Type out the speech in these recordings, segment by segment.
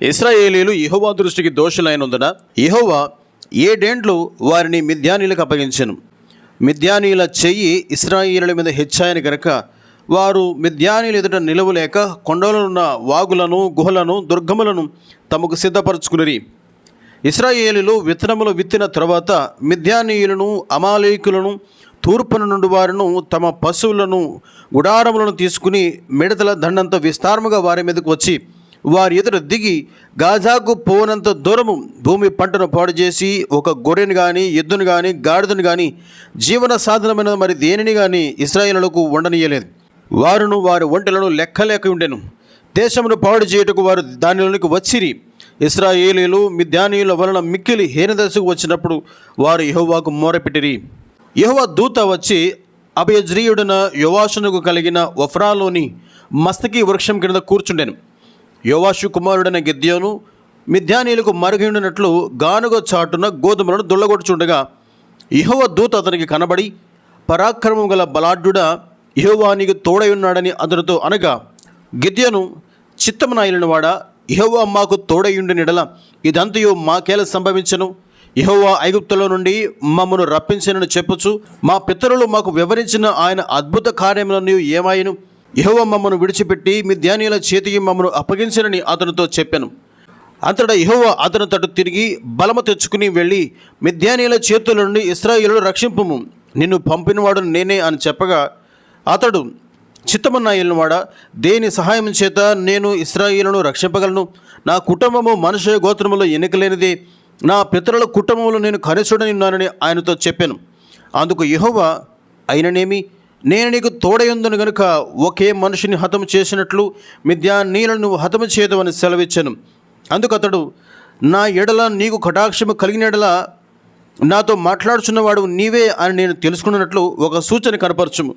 ఇశ్రాయేలీయులు యెహోవా దృష్టికి దోషులైనందున యెహోవా 7 ఏండ్లు వారిని మిద్యానీయులకు అప్పగించెను. మిద్యానీయుల చెయ్యి ఇశ్రాయేలీయుల మీద హెచ్చాయని గనుక వారు మిద్యానీయుల ఎదుట నిలవలేక కొండలనున్న వాగులను, గుహలను, దుర్గములను తమకు సిద్ధపరచుకునిరి. ఇశ్రాయేలీయులు విత్తనములు విత్తిన తర్వాత మిద్యానీయులను, అమాలేకులను, తూర్పున నుండి వారును తమ పశువులను, గుడారములను తీసుకుని మిడతల దండంత విస్తారముగా వారి మీదకు వచ్చి వారి ఎదుట దిగి గాజాకు పోనంత దూరము భూమి పంటను పాడు చేసి ఒక గొర్రెను కానీ, ఎద్దును కానీ, గాడిదను కానీ, జీవన సాధనమైన మరి దేనిని కానీ ఇశ్రాయేలులకు ఉండనీయలేదు. వారును వారి ఒంటెలను లెక్కలేక ఉండెను. దేశమును పాడు చేయుటకు వారు దానిలోనికి వచ్చిరి. ఇశ్రాయేలీయులు మిద్యానీయుల వలన మిక్కిలి హీనదశకు వచ్చినప్పుడు వారు యెహోవాకు మొరపెట్టిరి. యెహోవా దూత వచ్చి అబయజ్రీయుడైన యోవాషునకు కలిగిన ఒఫ్రాలోని మస్తకి వృక్షం కింద కూర్చుండెను. యోవాషు కుమారుడైన గిద్యోను మిద్యానీయులకు మరుగైనట్లు గానుగ చాటున గోధుమలను దుళ్ళగొట్టుచుండగా యెహోవా దూత అతనికి కనబడి, పరాక్రమం గల బలాఢ్యుడా, యెహోవా నీకు తోడై ఉన్నాడని అతనితో అనగా, గిద్యోను చిత్తమునాయలినవాడా, యెహోవా మాకు తోడైయుండిన యెడల ఇదంతయు మాకేల సంభవించను? యెహోవా ఐగుప్తులో నుండి మమ్మను రప్పించినని చెప్పుచు మా పితరులు మాకు వివరించిన ఆయన అద్భుత కార్యములను ఏమాయను? యెహోవా మమ్మను విడిచిపెట్టి మిద్యానీయుల చేతికి మమ్మను అప్పగించనని అతనితో చెప్పాను. అంతటా యెహోవా అతని తట్టు తిరిగి బలము తెచ్చుకుని వెళ్ళి, మిద్యానీయుల చేతుల నుండి ఇశ్రాయేలును రక్షింపుము, నిన్ను పంపినవాడు నేనే అని చెప్పగా, అతడు చిత్తమున్నాయలినవాడా, దేని సహాయం చేత నేను ఇశ్రాయేలును రక్షింపగలను? నా కుటుంబము మనుష్య గోత్రములో ఎన్నికలేనిదే, నా పితరుల కుటుంబంలో నేను కనిష్ఠుడని ఉన్నానని ఆయనతో చెప్పాను. అందుకు యెహోవా, అయిననేమి, నేను నీకు తోడయుందును గనుక ఒకే మనిషిని హతము చేసినట్లు మిద్యానీయులను నువ్వు హతము చేయదవని సెలవిచ్చాను. అందుకు అతడు, నా ఎడల నీకు కటాక్షము కలిగిన ఎడల నాతో మాట్లాడుచున్నవాడు నీవే అని నేను తెలుసుకున్నట్లు ఒక సూచన కనపరచుము.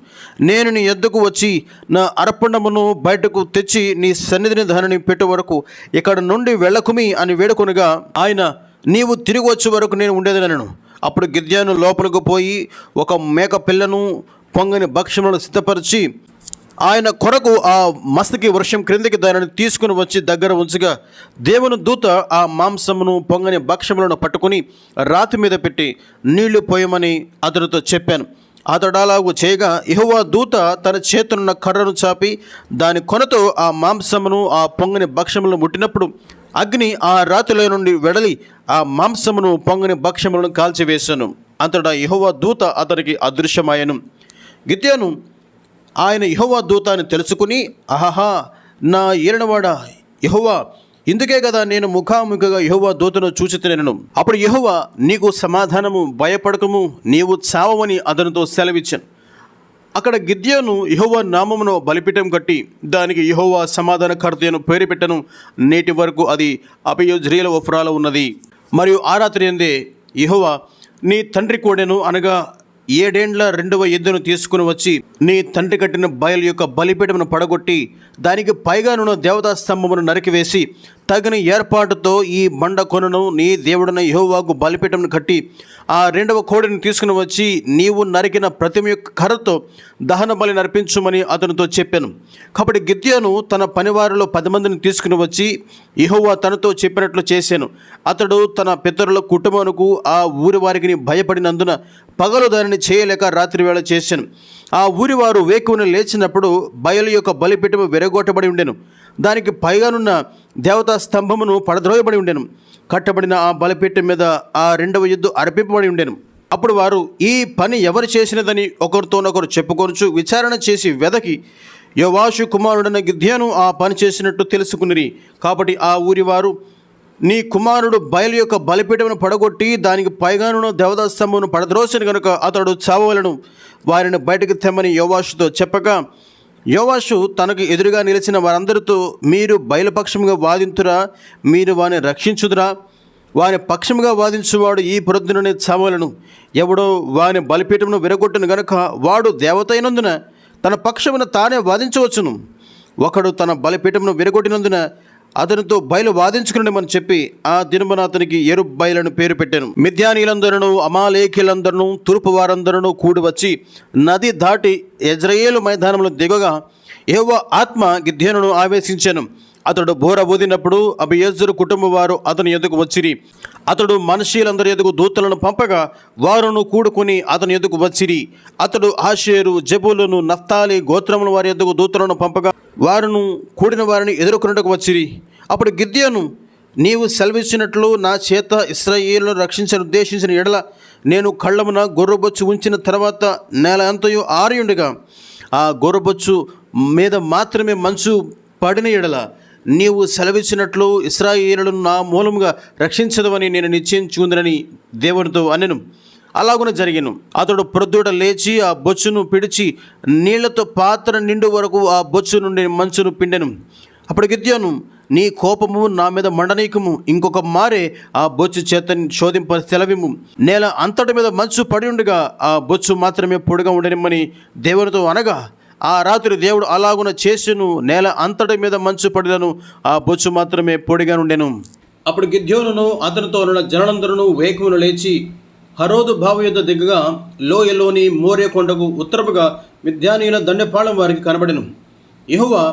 నేను నీ యొద్దకు వచ్చి నా అర్పణమును బయటకు తెచ్చి నీ సన్నిధిని ధనని పెట్టే వరకు ఇక్కడ నుండి వెళ్ళకుమి అని వేడుకొనగా, ఆయన, నీవు తిరిగి వచ్చే వరకు నేను ఉండేదనను. అప్పుడు గిద్యోను లోపలకు పోయి ఒక మేక పిల్లను, పొంగని భక్ష్యములను సిద్ధపరిచి ఆయన కొరకు ఆ మస్తకి వృక్షం క్రిందికి దానిని తీసుకుని వచ్చి దగ్గర ఉంచగా, దేవుని దూత ఆ మాంసమును, పొంగని భక్ష్యములను పట్టుకుని రాతి మీద పెట్టి నీళ్లు పోయమని అతనితో చెప్పాను. అతడు అలాగూ చేయగా యెహోవా దూత తన చేతులున్న కర్రను చాపి దాని కొనతో ఆ మాంసమును, ఆ పొంగని భక్ష్యములను ముట్టినప్పుడు అగ్ని ఆ రాతిలో నుండి వెడలి ఆ మాంసమును, పొంగని భక్ష్యములను కాల్చివేశాను. అంతటా యెహోవా దూత అతనికి అదృశ్యమాయను. గిద్యోను ఆయన యెహోవా దూత అని తెలుసుకుని, ఆహా, నా ఏలినవాడా యెహోవా, ఇందుకే కదా నేను ముఖాముఖిగా యెహోవా దూతను చూచితినెను. అప్పుడు యెహోవా, నీకు సమాధానము, భయపడకము, నీవు చావమని అతనితో సెలవిచ్చాను. అక్కడ గిద్యోను యెహోవా నామమును బలిపీఠం కట్టి దానికి యెహోవా సమాధానకర్త అని పేరు పెట్టెను. నేటి వరకు అది అబయజ్రీయుల ఒఫ్రాలో ఉన్నది. మరియు ఆ రాత్రి అందే యెహోవా, నీ తండ్రి కోడెను అనగా 7 ఏండ్ల 2వ ఎద్దును తీసుకుని వచ్చి నీ తండ్రి కట్టిన బయలు యొక్క బలిపీఠమును పడగొట్టి దానికి పైగానున్న దేవతా స్తంభమును నరికివేసి తగిన ఏర్పాటుతో ఈ బండ కొనను నీ దేవుడైన యెహోవాకు బలిపీఠమును కట్టి ఆ 2వ కోడిని తీసుకుని వచ్చి నీవు నరికిన ప్రతిమ యొక్క కర్రతో దహన బలి నర్పించుమని అతనితో చెప్పాను. కాబట్టి గిద్యోను తన పనివారిలో 10 మందిని తీసుకుని వచ్చి యెహోవా తనతో చెప్పినట్లు చేశాను. అతడు తన పితరుల కుటుంబమునకు ఆ ఊరి వారికి భయపడినందున పగలు దానిని చేయలేక రాత్రి వేళ చేశాను. ఆ ఊరి వారు వేకువని లేచినప్పుడు బయలు యొక్క బలిపీఠము విరగొట్టబడి ఉండెను. దానికి పైగానున్న దేవతా స్తంభమును పడద్రోయబడి ఉండెను. కట్టబడిన ఆ బలిపీఠం మీద ఆ 2వ ఎద్దు అర్పింపబడి ఉండెను. అప్పుడు వారు ఈ పని ఎవరు చేసినదని ఒకరితోనొకరు చెప్పుకొనుచు విచారణ చేసి వెదకి యోవాషు కుమారుడైన గిద్యోను ఆ పని చేసినట్టు తెలుసుకునిరి. కాబట్టి ఆ ఊరి వారు, నీ కుమారుడు బయలు యొక్క బలిపీఠమును పడగొట్టి దానికి పైగానున్న దేవతా స్తంభమును పడద్రోసిన కనుక అతడు చావవలెను, వారిని బయటకు తెమ్మని యోవాషుతో చెప్పగా, యోవాషు తనకు ఎదురుగా నిలిచిన వారందరితో, మీరు బయలుపక్షముగా వాదింతురా, మీరు వాని రక్షించుదురా? వాని పక్షముగా వాదించువాడు ఈ ప్రొద్దుననే చావలను. ఎవడో వాని బలిపీఠమును విరగొట్టును గనుక వాడు దేవత అయినందున తన పక్షమున తానే వాదించవచ్చును. ఒకడు తన బలిపీఠమును విరగొట్టినందున అతనితో బయలు వాదించుకుని చెప్పి ఆ దినమున అతనికి యెరుబ్బయలను పేరు పెట్టాను. మిద్యానీయులందరూ, అమాలేకీయులందరూ, తూర్పు వారందరూ కూడి వచ్చి నది దాటి యెజ్రెయేలు మైదానంలో దిగగా యెహోవా ఆత్మ గిద్యోనును ఆవేశించాను. అతడు బోర ఊదినప్పుడు అబియెజరు కుటుంబం వారు అతని ఎదుగు వచ్చిరి. అతడు మనుషులందరి ఎదుగు దూతలను పంపగా వారును కూడుకుని అతని ఎదుగు వచ్చిరి. అతడు ఆషేరు, జెబూలూను, నఫ్తాలి గోత్రముల వారి ఎదుగు దూతలను పంపగా వారును కూడిన వారిని ఎదుర్కొనుటకు వచ్చిరి. అప్పుడు గిద్యోను, నీవు సెలవిచ్చినట్లు నా చేత ఇశ్రాయేలును రక్షించని ఉద్దేశించిన ఎడల నేను కళ్ళమున గొర్రెబొచ్చు ఉంచిన తర్వాత నేల అంతయు ఆరియుండగా ఆ గొర్రెబొచ్చు మీద మాత్రమే మంచు పడిన ఎడల నీవు సెలవిచ్చినట్లు ఇశ్రాయేలును నా మూలముగా రక్షించదవని నేను నిశ్చయించుకుందనని దేవునితో అనెను. అలాగున జరిగెను. అతడు ప్రొద్దుట లేచి ఆ బొచ్చును పిడిచి నీళ్లతో పాత్ర నిండు వరకు ఆ బొచ్చు నుండి మంచును పిండెను. అప్పుడు గిద్యోను, నీ కోపము నా మీద మండనీకము, ఇంకొక మారే ఆ బొచ్చు చేత శోధింప సెలవిము. నేల అంతటి మీద మంచు పడి ఉండగా ఆ బొచ్చు మాత్రమే పొడిగా ఉండనిమ్మని దేవునితో అనగా ఆ రాత్రి దేవుడు అలాగున చేసెను. నేల అంతటి మీద మంచు పడినను ఆ బొచ్చు మాత్రమే పొడిగా ఉండెను. అప్పుడు గిద్యోనును అతనితో ఉన్న జనులందరూ వేకువను లేచి హరోదు బావి యొద్ద దిగగా లోయలోని మోరే కొండకు ఉత్తరముగా మిద్యానీయుల దండెపాళెం వారికి కనబడెను. యెహోవా,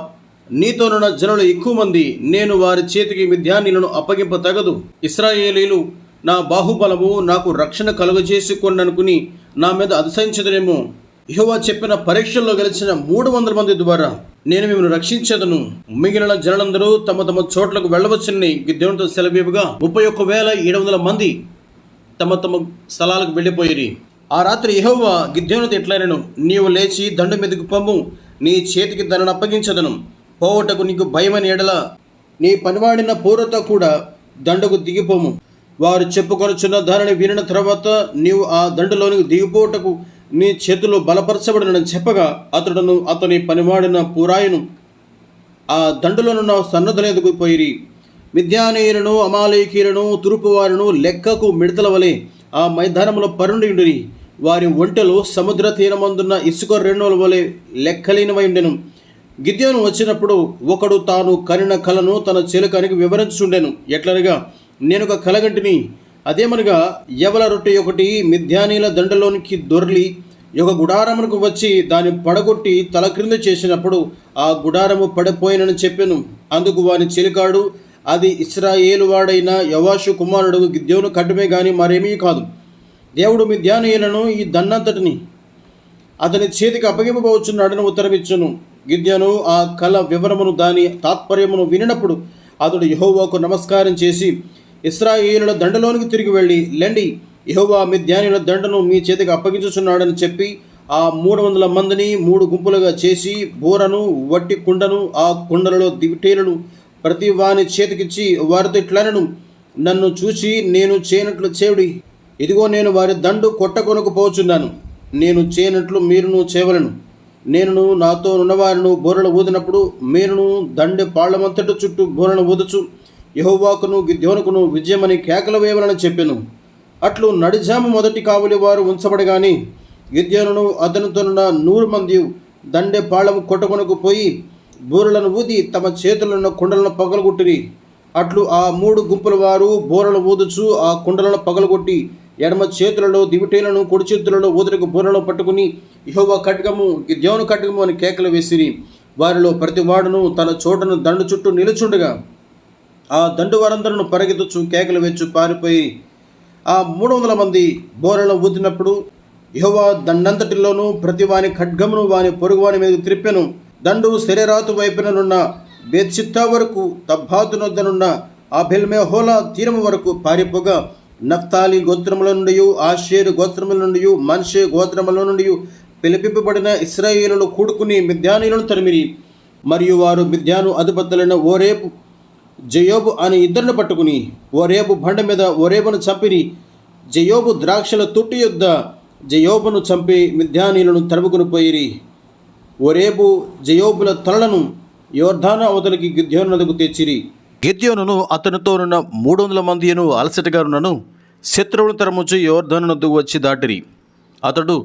నీతోనున్న జనులు ఎక్కువ మంది, నేను వారి చేతికి మిద్యానీయులను అప్పగింప తగదు. ఇశ్రాయేలీలు నా బాహుబలము నాకు రక్షణ కలుగజేసుకొననుకుని నా మీద అతిశయించదనేమో. యెహోవా చెప్పిన పరీక్షల్లో గెలిచిన 300 మంది ద్వారా నేను మిమ్మల్ని రక్షించదను. మిగిలిన జనులందరూ తమ తమ చోట్లకు వెళ్ళవచ్చని గిద్యోనుతో సెలవివ్వగా 31,700 మంది తమ తమ స్థలాలకు వెళ్ళిపోయిరి. ఆ రాత్రి యెహోవా గిద్యోనుతో ఇట్లనెను, నీవు లేచి దండు మీదకు పొమ్ము, నీ చేతికి దానిని అప్పగించదను. పోవటకు నీకు భయమని ఎడల నీ పనివాడిన పూర్వతో కూడా దండకు దిగిపోము. వారు చెప్పుకొనుచున్న దానిని వినిన తర్వాత నీవు ఆ దండులోనికి దిగిపోవటకు నీ చేతులు బలపరచబడినని చెప్పగా అతడును అతని పనివాడిన పూరాయును ఆ దండులోనున్న సన్నద్ధులు పోయిరి. మిద్యానీయులను, అమాలేకీయులను, తూర్పు వారును లెక్కకు మిడతల వలె ఆ మైదానంలో పరుండి వారి ఒంటెలు సముద్ర తీరమందున్న ఇసుక రేణువుల వలె లెక్కలేనివై ఉండెను. గిద్యోను వచ్చినప్పుడు ఒకడు తాను కనిన కలను తన చెలుకానికి వివరించుండెను. ఎట్లనగా, నేను ఒక కలగంటిని, అదేమనగా యవల రొట్టె ఒకటి మిద్యానీల దండలోనికి దొర్లి ఒక గుడారమునకు వచ్చి దాన్ని పడగొట్టి తల క్రింద చేసినప్పుడు ఆ గుడారము పడిపోయినని చెప్పాను. అందుకు వాని చెలికాడు, అది ఇశ్రాయేలు వాడైన యోవాషు కుమారుడు గిద్యోను కట్టమే గాని మరేమీ కాదు. దేవుడు మిద్యానీయులను ఈ దండంతటిని అతని చేతికి అప్పగింపబోచున్నాడని ఉత్తరమిచ్చును. గిద్యోను ఆ కల వివరమును దాని తాత్పర్యమును వినినప్పుడు అతడు యెహోవాకు నమస్కారం చేసి ఇశ్రాయేలుల దండలోనికి తిరిగి వెళ్ళి, లెండి, యెహోవా మిద్యానీయుల దండను మీ చేతికి అప్పగించుచున్నాడని చెప్పి ఆ 300 మందిని 3 గుంపులుగా చేసి బోరను, వట్టి కుండను, ఆ కుండలలో దివిటేలను ప్రతి వాని చేతికిచ్చి వారితో ఇట్లనెను, నన్ను చూచి నేను చేయనట్లు చేయుడి. ఇదిగో నేను వారి దండు కొట్టకొనకు పోచున్నాను. నేను చేయనట్లు మీరును చేయవలను. నేనును నాతో ఉన్నవారిను బోరలు ఊదినప్పుడు మీరును దండె పాళ్లమంతటి చుట్టూ బోరను ఊదచు యెహోవాకును గిద్యోనుకును విజయమని కేకలు వేయవలని చెప్పెను. అట్లు నడిజాము మొదటి కావలి వారు ఉంచబడగాని గిద్యోనును అతనితోనున్న 100 మంది దండె పాళ్లము కొట్టకొనకు పోయి బోరలను ఊది తమ చేతులున్న కుండలను పగలగొట్టిరి. అట్లు ఆ 3 గుంపుల వారు బోరలు ఊదుచు ఆ కుండలను పగలగొట్టి ఎడమ చేతులలో దివిటేలను, కుడి చేతులలో ఊదరికి బోరలను పట్టుకుని యెహోవా ఖడ్గము, గిద్యోను ఖడ్గము అని కేకలు వేసిరి. వారిలో ప్రతి వాడును తన చోటను దండు చుట్టూ నిలుచుండగా ఆ దండు వారందరూ పరిగెత్తుచు కేకలు వేచు పారిపోయి ఆ 300 మంది బోరలను ఊదినప్పుడు యెహోవా దండంతటిలోనూ ప్రతి వాని ఖడ్గమును వాని పొరుగు వాని మీద త్రిప్పెను. దండు శరీరాతు వైపుననున్న బేత్షిత్తా వరకు, తబ్బాతునొద్దనున్న ఆబెల్మెహోలా తీరము వరకు పారిపోగా నఫ్తాలి గోత్రముల నుండి, ఆషేరు గోత్రముల నుండి, మనష్షే గోత్రముల నుండి పిలిపింపబడిన ఇశ్రాయేలులు కూడుకుని మిద్యానీయులను తరిమిరి. మరియు వారు మిద్యాను అధిపతులైన ఓరేబు, జయోబు అని ఇద్దరిని పట్టుకుని ఓరేబు బండ మీద ఓరేబును చంపిరి. జయోబు ద్రాక్షల తొట్టి యొద్ద జయోబును చంపి మిద్యానీయులను తరుముకుని పోయిరి. ఓరేబు, జయోబుల తలలను యోర్దాను అవతలికి గిద్యోను నదికి తెచ్చిరి. గిద్యోనును అతనితోనున్న 300 మందిను అలసటగానున్నను శత్రువును తరముచి యోర్దాను నదుకు వచ్చి దాటిరి. అతడు,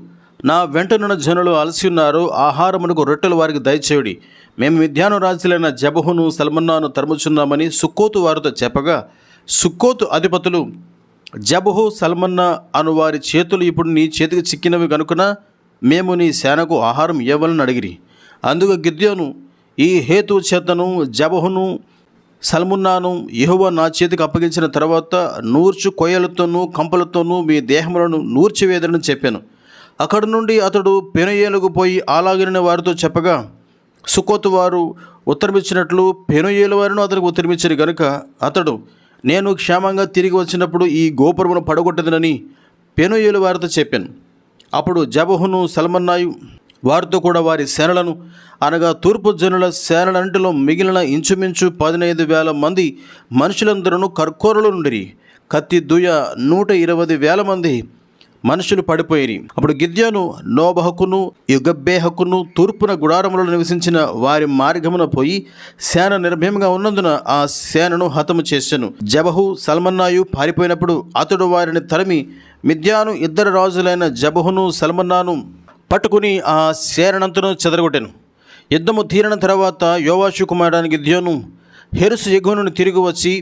నా వెంటనున్న జనులు అలసి ఉన్నారు, ఆహారమునకు రొట్టెలు వారికి దయచేయుడి. మేము మిద్యాను రాజులైన జబహును, సల్మన్నాను తరుముచున్నామని సుక్కోతు వారితో చెప్పగా, సుక్కోతు అధిపతులు జబహు, సల్మన్నా అను వారి చేతులు ఇప్పుడు నీ చేతికి చిక్కినవి కనుక మేము నీ సేనకు ఆహారం ఇవ్వాలని అడిగిరి. అందుకు గిద్యోను, ఈ హేతు చేతను జబహును, సల్మున్నాను యెహోవా నా చేతికి అప్పగించిన తర్వాత నూర్చు కొయ్యలతోనూ కంపలతోనూ మీ దేహములను నూర్చివేదనని చెప్పాను. అక్కడి నుండి అతడు పెనుయేలుకు పోయి అలాగిన వారితో చెప్పగా సుక్కోతు వారు ఉత్తరమిచ్చినట్లు పెనుయేలు వారిను అతనికి ఉత్తరమిచ్చారు గనుక అతడు నేను క్షేమంగా తిరిగి వచ్చినప్పుడు ఈ గోపురమును పడగొట్టదనని పెనుయేలు వారితో చెప్పాను. అప్పుడు జబహును సల్మన్నాయు వారితో కూడా వారి సేనలను అనగా తూర్పు జనుల సేనలంటిలో మిగిలిన ఇంచుమించు 15,000 మంది మనుషులందరూ కర్కోరలో నుండి కత్తి దూయ 120,000 మంది మనుషులు పడిపోయిరి. అప్పుడు గిద్యోను నోబహకును యుగబ్బేహకును తూర్పున గుడారములలో నివసించిన వారి మార్గమున పోయి సేన నిర్భయంగా ఉన్నందున ఆ సేనను హతము చేసెను. జబహు సల్మన్నాయు పారిపోయినప్పుడు అతడు వారిని తరిమి మిద్యాను 2 రాజులైన జబహును సల్మన్నాను పట్టుకుని ఆ సేనంతను చెదరగొట్టెను. యుద్ధము తీరిన తర్వాత యోవాషు కుమారుడైన గిద్యోను హెరుసు ఎగువను తిరిగి వచ్చి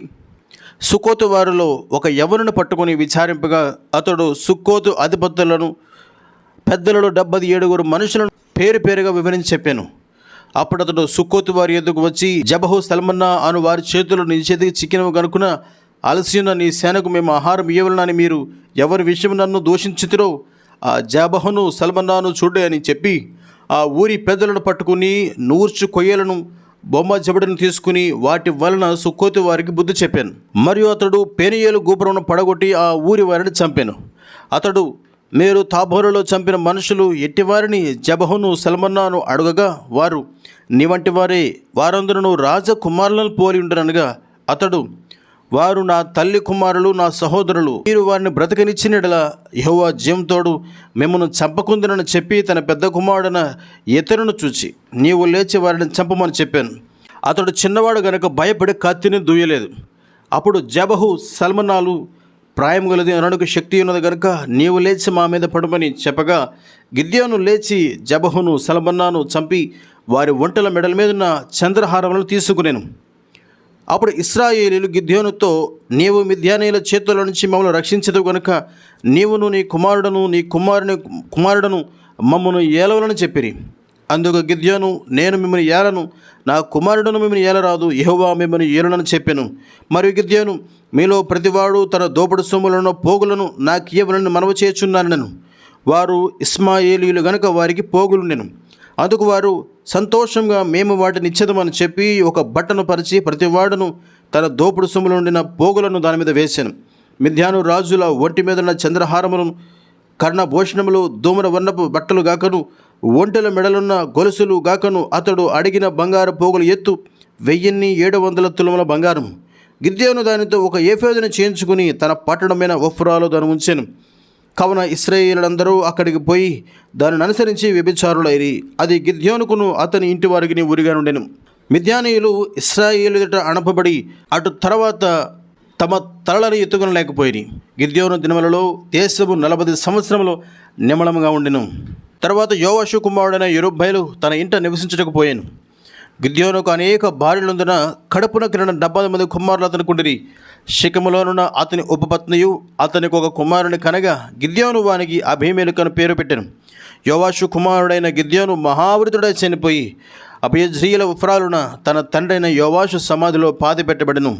సుక్కోతు వారిలో ఒక యవనుని పట్టుకుని విచారింపగా అతడు సుక్కోతు అధిపతులను పెద్దలలో 77 మనుషులను పేరు పేరుగా వివరించి చెప్పాను. అప్పుడు అతడు సుక్కోతు వారి ఎదుగు వచ్చి జబహు సల్మన్నా అను వారి చేతులు నీ చేతికి చిక్కినవి కనుకున్న అలసిన నీ సేనకు మేము ఆహారం ఇవ్వవలనని మీరు ఎవరి విషయం నన్ను దూషించుతురో ఆ జబహును సల్మన్నాను చూడే అని చెప్పి ఆ ఊరి పెద్దలను పట్టుకుని నూర్చు కొయ్యలను బొమ్మ జబడిని తీసుకుని వాటి వలన సుక్కోతు వారికి బుద్ధి చెప్పాను. మరియు అతడు పెనుయేలు గోపురమును పడగొట్టి ఆ ఊరి వారిని చంపాను. అతడు మీరు తాబోరులో చంపిన మనుషులు ఎట్టివారిని జబహును సల్మన్నాను అడగగా వారు నీ వంటి వారే, వారందరూ రాజకుమారులను పోలి ఉండరనగా అతడు వారు నా తల్లి కుమారులు, నా సహోదరులు, మీరు వారిని బ్రతకనిచ్చినట్లా యెహోవా జీవంతోడు మిమ్మల్ని చంపకుందునని చెప్పి తన పెద్ద కుమారుడైన ఇతరును చూచి నీవు లేచి వారిని చంపమని చెప్పాను. అతడు చిన్నవాడు గనుక భయపడి కత్తిని దూయలేదు. అప్పుడు జబహు సల్మన్నాలు ప్రాయం గలది అనడానికి శక్తి ఉన్నది కనుక నీవు లేచి మా మీద పడమని చెప్పగా గిద్యోను లేచి జబహును సల్మన్నాను చంపి వారి ఒంటెల మెడల మీదున్న చంద్రహారములను తీసుకునేను. అప్పుడు ఇశ్రాయేలీయులు గిద్యోనుతో నీవు మిద్యానీయుల చేతుల నుంచి మమ్మల్ని రక్షించదు గనుక నీవును నీ కుమారుడను మమ్మను ఏలవలని చెప్పిరి. అందుకు గిద్యోను నేను మిమ్మల్ని ఏలను, నా కుమారుడును మిమ్మల్ని ఏలరాదు, యెహోవా మిమ్మల్ని ఏలునని చెప్పాను. మరియు గిద్యోను మీలో ప్రతివాడు తన దోపుడు సొమ్ములను పోగులను నాకు ఇవ్వనని మనవి చేయుచున్నాను. వారు ఇష్మాయేలీయులు గనుక వారికి పోగులుండెను. అందుకు వారు సంతోషంగా మేము వాటిని ఇచ్చేదమని చెప్పి ఒక బట్టను పరిచి ప్రతివాడును తన దోపుడు సొమ్ములు ఉండిన పోగులను దాని మీద వేశాను. మిద్యాను రాజుల ఒంటి మీద ఉన్న చంద్రహారములను, కర్ణభూషణములు, ధూమ్ర వర్ణపు బట్టలు గాకను, ఒంటెల మెడలున్న గొలుసులు గాకను అతడు అడిగిన బంగారు పోగులు ఎత్తు 1700 తులముల బంగారం. గిద్యోను దానితో ఒక ఏఫోదును చేయించుకుని తన పట్టణమైన ఒఫ్రాలో దాన్ని ఉంచాను. కావున ఇశ్రాయేలులందరూ అక్కడికి పోయి దానిని అనుసరించి వ్యభిచారులైరి. అది గిద్యోనుకును అతని ఇంటి వారికి ఉరిగా నుండెను. మిద్యానీయులు ఇశ్రాయేలు ఎదుట అణపబడి అటు తర్వాత తమ తలలను ఎత్తుకొనలేకపోయిరి. గిద్యోను దినములలో దేశము 40 సంవత్సరములు నిమ్మళముగా ఉండెను. తర్వాత యోవాషు కుమారుడైన యెరుబ్బయలు తన ఇంట నివసించకపోయాను. గిద్యోనుకు అనేక భార్యలుందున కడుపున కింద 70 మంది కుమారులు అతనుకుండిరి. షెకెములోనున్న అతని ఉపపత్నియు అతనికి ఒక కుమారుని కనగా గిద్యోను వానికి అబీమెలెకు అని పేరు పెట్టెను. యోవాషు కుమారుడైన గిద్యోను మహావృతుడై చనిపోయి అబయజ్రీయుల ఉఫ్రాలున తన తండ్రైన యోవాషు సమాధిలో పాతి పెట్టబడెను.